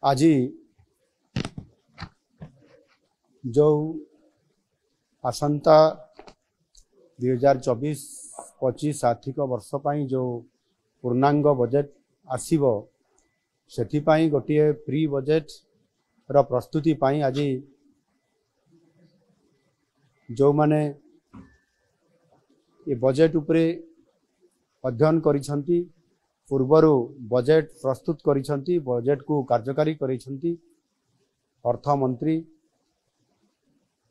आज जो आसंता 2024-25 आर्थिक वर्ष पर जो पूर्णांग बजेट आसीबो सेथिपाई गोटे प्री बजेट रो प्रस्तुति पाई आज जो माने ये बजेट उपरे अध्ययन करिसंती पूर्वरु बजेट प्रस्तुत करिसंती बजेट को कार्यकारी करिसंती अर्थ मंत्री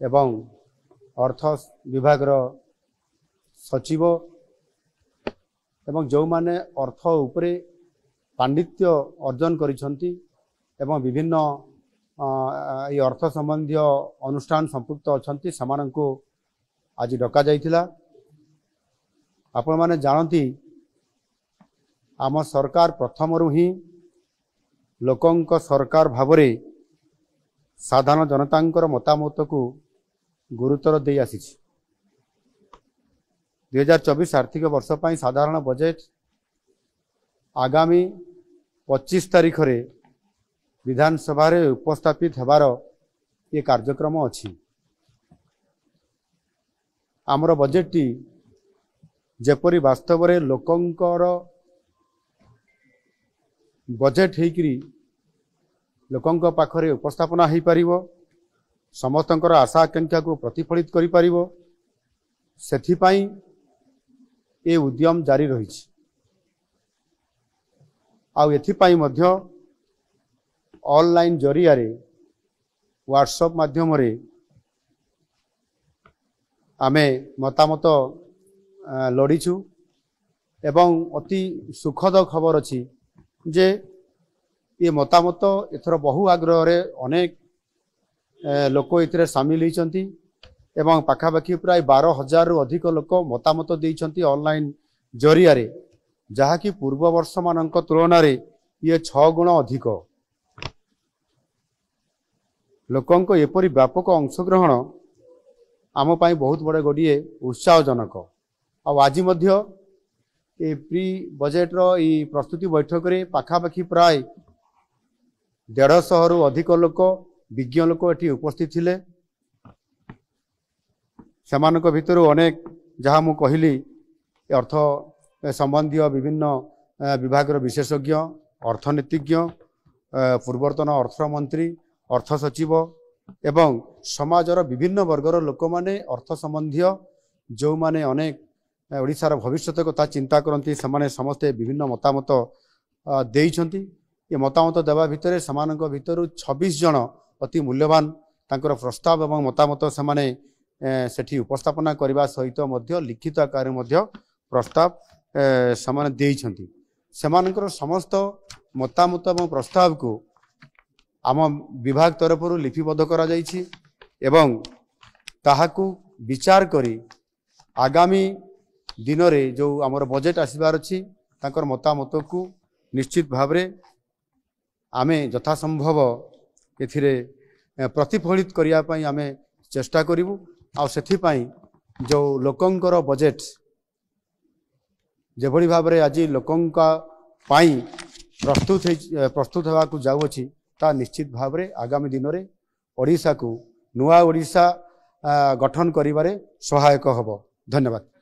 एवं अर्थ विभाग रो सचिव एवं जो माने अर्थ उपरे पांडित्य अर्जन करिसंती एवं विभिन्न ये अर्थ संबंधी अनुष्ठान संपुक्त अछंती समानंको आज डका जाइथिला। आपण माने जानती आम सरकार प्रथम ही लोकंक सरकार भावरे साधारण जनतांकर मतामत को गुरुतर दे आसी 2024 आर्थिक वर्ष पर साधारण बजेट आगामी 25 तारीख रे विधानसभा रे उपस्थापित हेबार ये कार्यक्रम अछि। आमर बजेट टी जेपरी वास्तव रे लोकंकर बजेट हेकरी लोकंक पाखरे उपस्थापना हो पारिबो समस्तंकर आशा आकांक्षा को प्रतिफलित करि पारिबो सेथिपाई ए उद्यम जारी रहिछि। आउ एथिपाई मध्य ऑनलाइन जरिया रे व्हाट्सएप माध्यम रे आमे मतामत लड़ीछु एवं अति सुखद खबर अछि जे ये मतामत एथर बहु आग्रह रे अनेक लोक इतरे सामिल होइचंती एवं पाखापाखि प्राय 12,000 रु अधिक लोक मतामत देइचंती ऑनलाइन जरिया रे जहा कि पूर्व वर्ष मानक तुलना रे ये 6 गुण अधिक लोकंक एपरी व्यापक अंशग्रहण आम पाई बहुत बड़े गोटे उत्साहजनक। आज मध्य ए प्री बजेट रो ई प्रस्तुति बैठक रे पाखापाखि प्राय 150 रु अधिक लोक विज्ञ लोक एटी उपस्थित थिले। समानक भितर अनेक जहाँ मु कहली अर्थ संबंधी विभिन्न विभाग विशेषज्ञ अर्थनीतिज्ञ पूर्वतन अर्थ मंत्री अर्थ सचिव एवं समाजर विभिन्न वर्गर लोक माने अर्थ संबंधी जो माने अनेक ओडिशार भविष्य कथा चिंता करती से समस्ते विभिन्न मतामत देइछंती। ये मतामत देवा भितर समानक भितर 26 जन अति मूल्यवान तांकर प्रस्ताव एवं मतामत समाने सेठी उपस्थापना करबा सहित मध्य लिखित आकार मध्य प्रस्ताव समाने देइछंती। समानकर समस्त मतामत एवं प्रस्ताव को आम विभाग तरफ लिपिबद्ध करा जाइछि एवं ताहाकू विचार करी आगामी दिन रे जो आमर बजेट आसबार अछि तांकर मतामत को निश्चित भाव रे आमे यथासंभव एथिरे प्रतिफलित करिया पई आमे चेष्टा करिवु। आ सेथि पई जो लोकंकर बजेट जेभଳି भाबरे आज लोकंका पाई प्रस्तुत हेबा को जाउ अछि ता निश्चित भाव रे आगामी दिन रे ओडिसा को नुआ ओडिसा गठन करिबारे सहायक हबो। धन्यवाद।